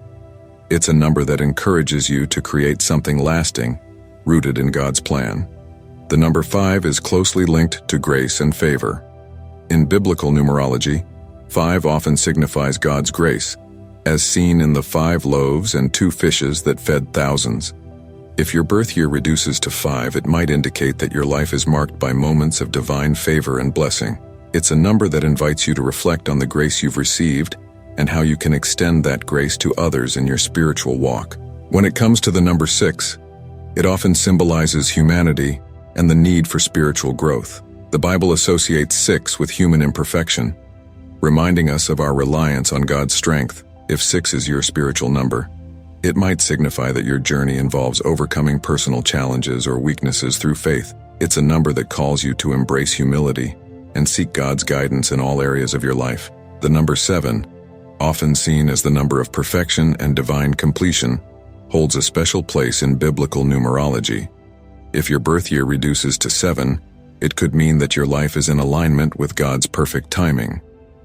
It's a number that encourages you to create something lasting, rooted in God's plan. The number 5 is closely linked to grace and favor. In biblical numerology, 5 often signifies God's grace, as seen in the 5 loaves and 2 fishes that fed thousands. If your birth year reduces to 5, it might indicate that your life is marked by moments of divine favor and blessing. It's a number that invites you to reflect on the grace you've received and how you can extend that grace to others in your spiritual walk. When it comes to the number 6, it often symbolizes humanity and the need for spiritual growth. The Bible associates 6 with human imperfection, reminding us of our reliance on God's strength. If 6 is your spiritual number, it might signify that your journey involves overcoming personal challenges or weaknesses through faith. It's a number that calls you to embrace humility and seek God's guidance in all areas of your life. The number 7, often seen as the number of perfection and divine completion, holds a special place in biblical numerology. If your birth year reduces to 7, it could mean that your life is in alignment with God's perfect timing.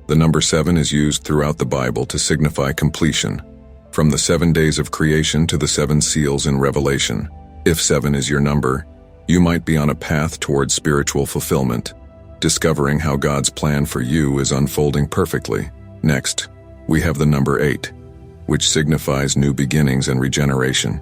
The number 7 is used throughout the Bible to signify completion, from the 7 days of creation to the 7 seals in Revelation. If 7 is your number, you might be on a path towards spiritual fulfillment, discovering how God's plan for you is unfolding perfectly. Next, we have the number 8, which signifies new beginnings and regeneration.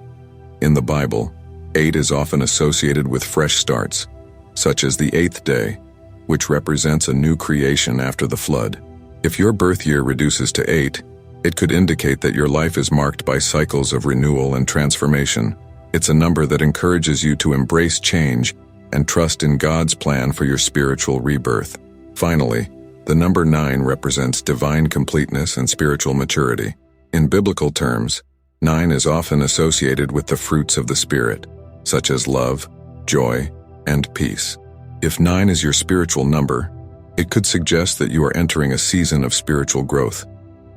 In the Bible, 8 is often associated with fresh starts, such as the 8th day, which represents a new creation after the flood. If your birth year reduces to 8, it could indicate that your life is marked by cycles of renewal and transformation. It's a number that encourages you to embrace change and trust in God's plan for your spiritual rebirth. Finally, the number 9 represents divine completeness and spiritual maturity. In biblical terms, 9 is often associated with the fruits of the Spirit, such as love, joy, and peace. If 9 is your spiritual number, it could suggest that you are entering a season of spiritual growth,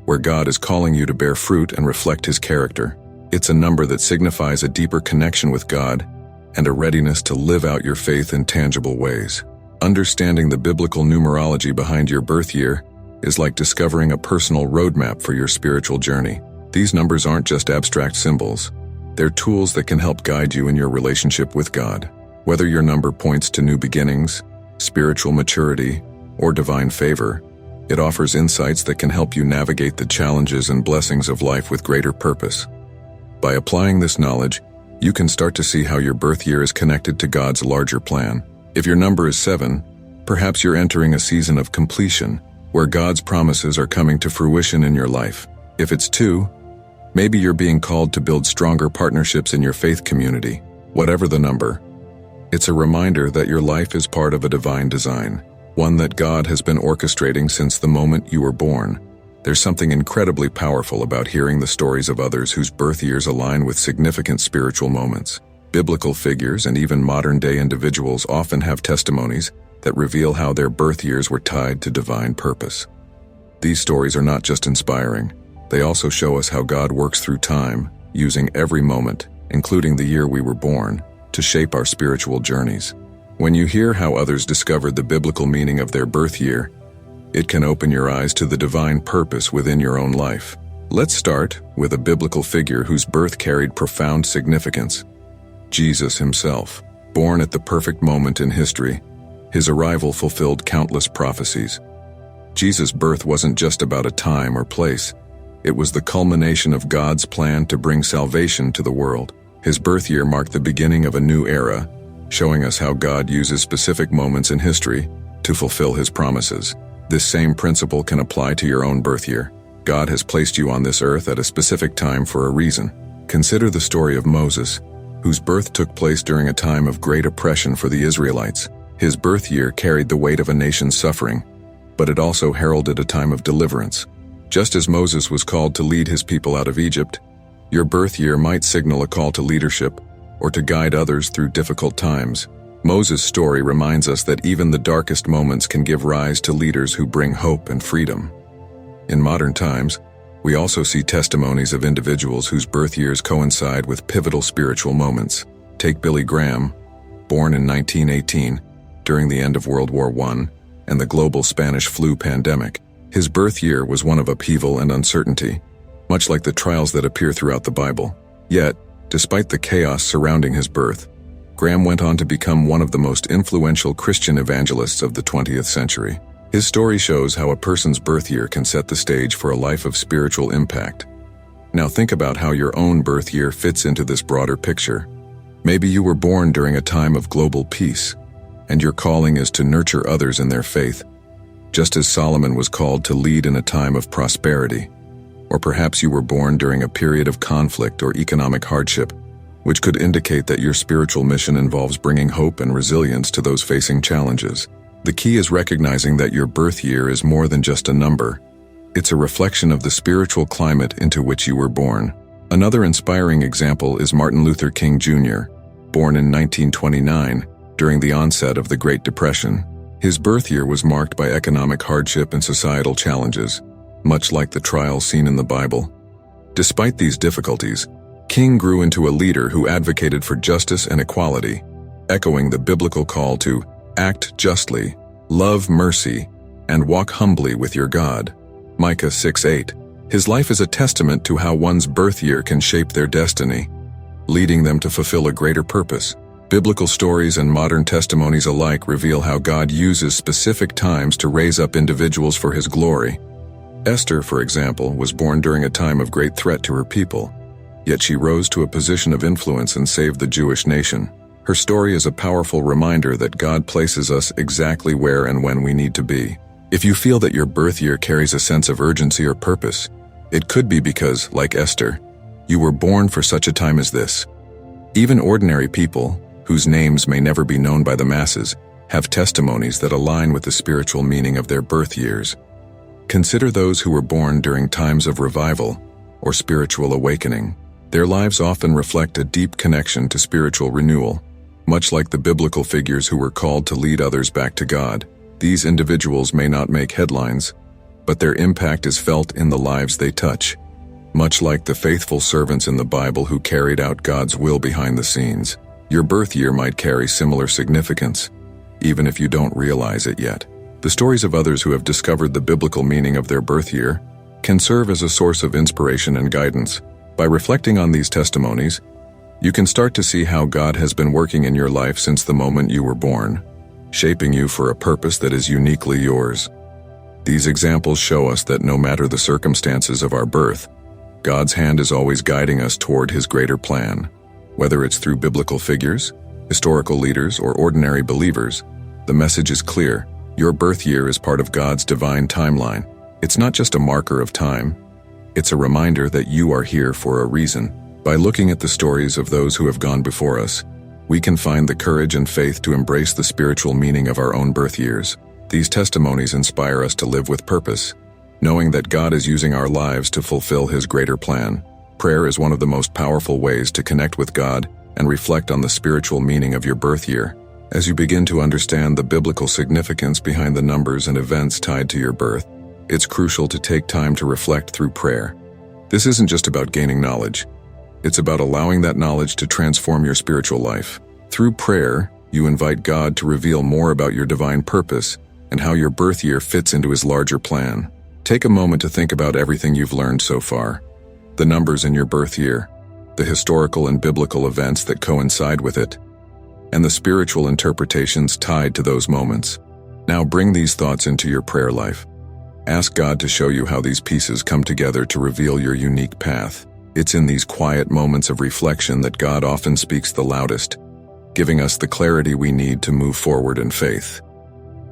where God is calling you to bear fruit and reflect His character. It's a number that signifies a deeper connection with God and a readiness to live out your faith in tangible ways. Understanding the biblical numerology behind your birth year is like discovering a personal roadmap for your spiritual journey. These numbers aren't just abstract symbols. They're tools that can help guide you in your relationship with God. Whether your number points to new beginnings, spiritual maturity, or divine favor, it offers insights that can help you navigate the challenges and blessings of life with greater purpose. By applying this knowledge, you can start to see how your birth year is connected to God's larger plan. If your number is 7, perhaps you're entering a season of completion, where God's promises are coming to fruition in your life. If it's 2, maybe you're being called to build stronger partnerships in your faith community. Whatever the number, it's a reminder that your life is part of a divine design, one that God has been orchestrating since the moment you were born. There's something incredibly powerful about hearing the stories of others whose birth years align with significant spiritual moments. Biblical figures and even modern-day individuals often have testimonies that reveal how their birth years were tied to divine purpose. These stories are not just inspiring, they also show us how God works through time, using every moment including the year we were born, to shape our spiritual journeys. When you hear how others discovered the biblical meaning of their birth year, it can open your eyes to the divine purpose within your own life. Let's start with a biblical figure whose birth carried profound significance: Jesus himself. Born at the perfect moment in history, his arrival fulfilled countless prophecies. Jesus' birth wasn't just about a time or place. It was the culmination of God's plan to bring salvation to the world. His birth year marked the beginning of a new era, showing us how God uses specific moments in history to fulfill his promises. This same principle can apply to your own birth year. God has placed you on this earth at a specific time for a reason. Consider the story of Moses, whose birth took place during a time of great oppression for the Israelites. His birth year carried the weight of a nation's suffering, but it also heralded a time of deliverance. Just as Moses was called to lead his people out of Egypt, your birth year might signal a call to leadership or to guide others through difficult times. Moses' story reminds us that even the darkest moments can give rise to leaders who bring hope and freedom. In modern times, we also see testimonies of individuals whose birth years coincide with pivotal spiritual moments. Take Billy Graham, born in 1918, during the end of World War I and the global Spanish flu pandemic. His birth year was one of upheaval and uncertainty, much like the trials that appear throughout the Bible. Yet, despite the chaos surrounding his birth, Graham went on to become one of the most influential Christian evangelists of the 20th century. His story shows how a person's birth year can set the stage for a life of spiritual impact. Now think about how your own birth year fits into this broader picture. Maybe you were born during a time of global peace, and your calling is to nurture others in their faith, just as Solomon was called to lead in a time of prosperity. Or perhaps you were born during a period of conflict or economic hardship, which could indicate that your spiritual mission involves bringing hope and resilience to those facing challenges. The key is recognizing that your birth year is more than just a number. It's a reflection of the spiritual climate into which you were born. Another inspiring example is Martin Luther King Jr., born in 1929, during the onset of the Great Depression. His birth year was marked by economic hardship and societal challenges, much like the trials seen in the Bible. Despite these difficulties, King grew into a leader who advocated for justice and equality, echoing the biblical call to act justly, love mercy, and walk humbly with your God. Micah 6:8. His life is a testament to how one's birth year can shape their destiny, leading them to fulfill a greater purpose. Biblical stories and modern testimonies alike reveal how God uses specific times to raise up individuals for his glory. Esther, for example, was born during a time of great threat to her people, yet she rose to a position of influence and saved the Jewish nation. Her story is a powerful reminder that God places us exactly where and when we need to be. If you feel that your birth year carries a sense of urgency or purpose, it could be because, like Esther, you were born for such a time as this. Even ordinary people, whose names may never be known by the masses, have testimonies that align with the spiritual meaning of their birth years. Consider those who were born during times of revival or spiritual awakening. Their lives often reflect a deep connection to spiritual renewal. Much like the biblical figures who were called to lead others back to God, these individuals may not make headlines, but their impact is felt in the lives they touch. Much like the faithful servants in the Bible who carried out God's will behind the scenes, your birth year might carry similar significance, even if you don't realize it yet. The stories of others who have discovered the biblical meaning of their birth year can serve as a source of inspiration and guidance. By reflecting on these testimonies, you can start to see how God has been working in your life since the moment you were born, shaping you for a purpose that is uniquely yours. These examples show us that no matter the circumstances of our birth, God's hand is always guiding us toward his greater plan. Whether it's through biblical figures, historical leaders, or ordinary believers, the message is clear. Your birth year is part of God's divine timeline. It's not just a marker of time. It's a reminder that you are here for a reason. By looking at the stories of those who have gone before us, we can find the courage and faith to embrace the spiritual meaning of our own birth years. These testimonies inspire us to live with purpose, knowing that God is using our lives to fulfill his greater plan. Prayer is one of the most powerful ways to connect with God and reflect on the spiritual meaning of your birth year. As you begin to understand the biblical significance behind the numbers and events tied to your birth, it's crucial to take time to reflect through prayer. This isn't just about gaining knowledge. It's about allowing that knowledge to transform your spiritual life. Through prayer, you invite God to reveal more about your divine purpose and how your birth year fits into His larger plan. Take a moment to think about everything you've learned so far. The numbers in your birth year, the historical and biblical events that coincide with it, and the spiritual interpretations tied to those moments. Now bring these thoughts into your prayer life. Ask God to show you how these pieces come together to reveal your unique path. It's in these quiet moments of reflection that God often speaks the loudest, giving us the clarity we need to move forward in faith.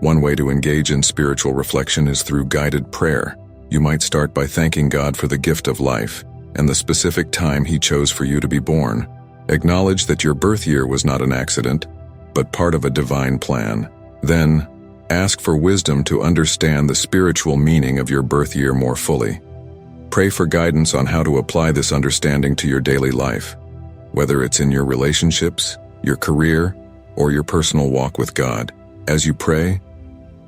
One way to engage in spiritual reflection is through guided prayer. You might start by thanking God for the gift of life and the specific time He chose for you to be born. Acknowledge that your birth year was not an accident, but part of a divine plan. Then, ask for wisdom to understand the spiritual meaning of your birth year more fully. Pray for guidance on how to apply this understanding to your daily life, whether it's in your relationships, your career, or your personal walk with God. As you pray,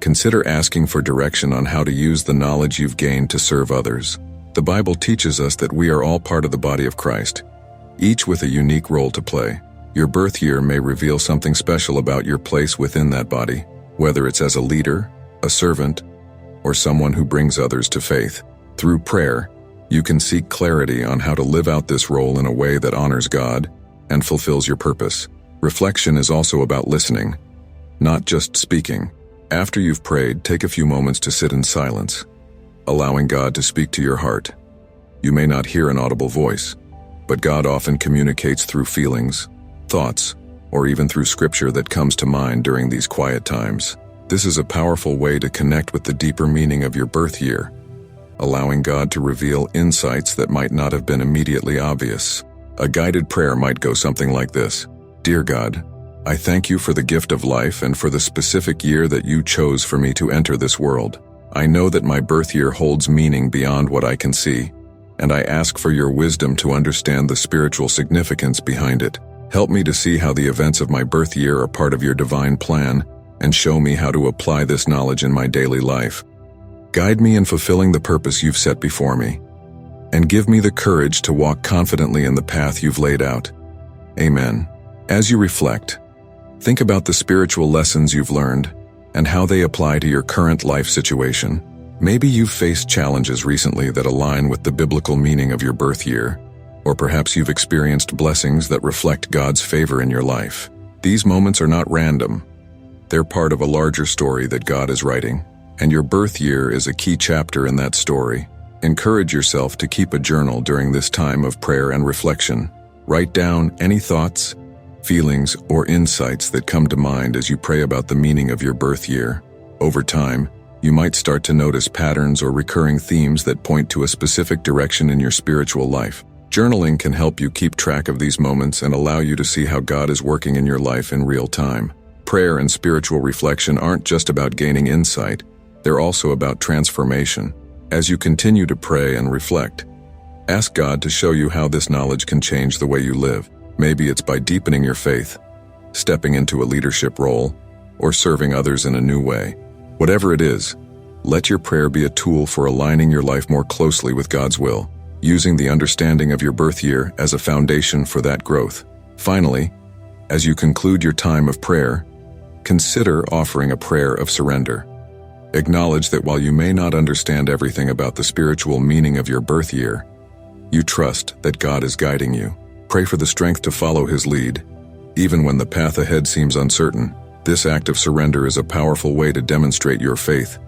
consider asking for direction on how to use the knowledge you've gained to serve others. The Bible teaches us that we are all part of the body of Christ, each with a unique role to play. Your birth year may reveal something special about your place within that body, whether it's as a leader, a servant, or someone who brings others to faith. Through prayer, you can seek clarity on how to live out this role in a way that honors God and fulfills your purpose. Reflection is also about listening, not just speaking. After you've prayed, take a few moments to sit in silence, allowing God to speak to your heart. You may not hear an audible voice, but God often communicates through feelings, thoughts, or even through scripture that comes to mind during these quiet times. This is a powerful way to connect with the deeper meaning of your birth year, allowing God to reveal insights that might not have been immediately obvious. A guided prayer might go something like this: Dear God, I thank you for the gift of life and for the specific year that you chose for me to enter this world. I know that my birth year holds meaning beyond what I can see, and I ask for your wisdom to understand the spiritual significance behind it. Help me to see how the events of my birth year are part of your divine plan, and show me how to apply this knowledge in my daily life. Guide me in fulfilling the purpose you've set before me, and give me the courage to walk confidently in the path you've laid out. Amen. As you reflect, think about the spiritual lessons you've learned and how they apply to your current life situation. Maybe you've faced challenges recently that align with the biblical meaning of your birth year, or perhaps you've experienced blessings that reflect God's favor in your life. These moments are not random. They're part of a larger story that God is writing, and your birth year is a key chapter in that story. Encourage yourself to keep a journal during this time of prayer and reflection. Write down any thoughts, feelings, or insights that come to mind as you pray about the meaning of your birth year. Over time, you might start to notice patterns or recurring themes that point to a specific direction in your spiritual life. Journaling can help you keep track of these moments and allow you to see how God is working in your life in real time. Prayer and spiritual reflection aren't just about gaining insight, they're also about transformation. As you continue to pray and reflect, ask God to show you how this knowledge can change the way you live. Maybe it's by deepening your faith, stepping into a leadership role, or serving others in a new way. Whatever it is, let your prayer be a tool for aligning your life more closely with God's will, using the understanding of your birth year as a foundation for that growth. Finally, as you conclude your time of prayer, consider offering a prayer of surrender. Acknowledge that while you may not understand everything about the spiritual meaning of your birth year, you trust that God is guiding you. Pray for the strength to follow His lead, even when the path ahead seems uncertain. This act of surrender is a powerful way to demonstrate your faith,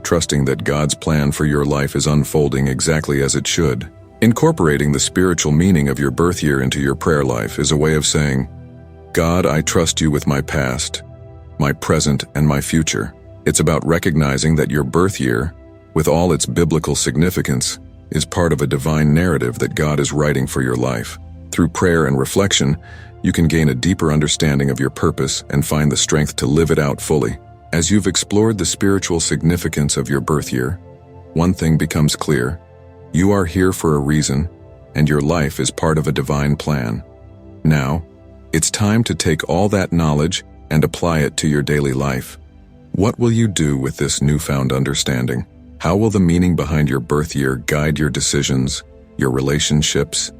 trusting that God's plan for your life is unfolding exactly as it should. Incorporating the spiritual meaning of your birth year into your prayer life is a way of saying, God, I trust you with my past, my present, and my future. It's about recognizing that your birth year, with all its biblical significance, is part of a divine narrative that God is writing for your life. Through prayer and reflection, you can gain a deeper understanding of your purpose and find the strength to live it out fully. As you've explored the spiritual significance of your birth year, one thing becomes clear: you are here for a reason, and your life is part of a divine plan. Now, it's time to take all that knowledge and apply it to your daily life. What will you do with this newfound understanding? How will the meaning behind your birth year guide your decisions, your relationships,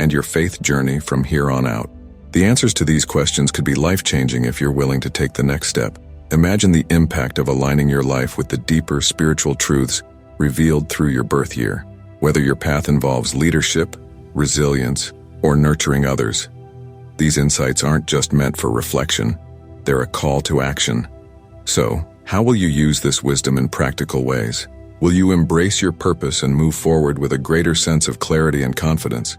and your faith journey from here on out. The answers to these questions could be life-changing if you're willing to take the next step. Imagine the impact of aligning your life with the deeper spiritual truths revealed through your birth year. Whether your path involves leadership, resilience, or nurturing others, these insights aren't just meant for reflection, they're a call to action. So, how will you use this wisdom in practical ways? Will you embrace your purpose and move forward with a greater sense of clarity and confidence?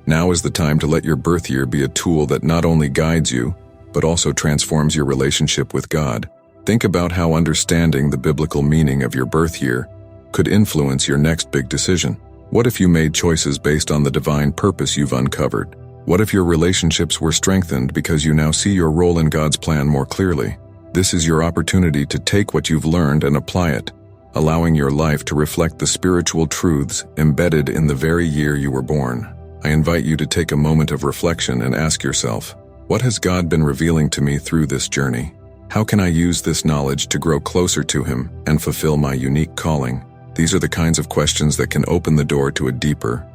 Now is the time to let your birth year be a tool that not only guides you, but also transforms your relationship with God. Think about how understanding the biblical meaning of your birth year could influence your next big decision. What if you made choices based on the divine purpose you've uncovered? What if your relationships were strengthened because you now see your role in God's plan more clearly? This is your opportunity to take what you've learned and apply it, allowing your life to reflect the spiritual truths embedded in the very year you were born. I invite you to take a moment of reflection and ask yourself, what has God been revealing to me through this journey? How can I use this knowledge to grow closer to Him and fulfill my unique calling? These are the kinds of questions that can open the door to a deeper,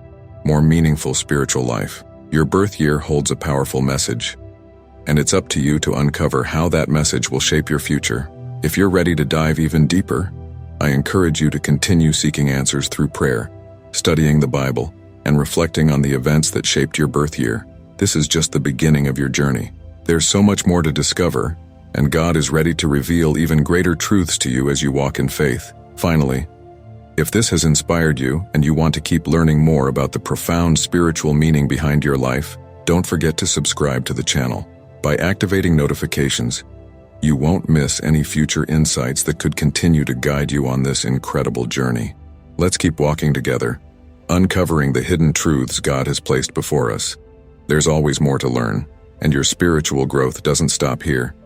more meaningful spiritual life. Your birth year holds a powerful message, and it's up to you to uncover how that message will shape your future. If you're ready to dive even deeper, I encourage you to continue seeking answers through prayer, studying the Bible, and reflecting on the events that shaped your birth year. This is just the beginning of your journey. There's so much more to discover, and God is ready to reveal even greater truths to you as you walk in faith. Finally, if this has inspired you and you want to keep learning more about the profound spiritual meaning behind your life, don't forget to subscribe to the channel. By activating notifications, you won't miss any future insights that could continue to guide you on this incredible journey. Let's keep walking together, uncovering the hidden truths God has placed before us. There's always more to learn, and your spiritual growth doesn't stop here.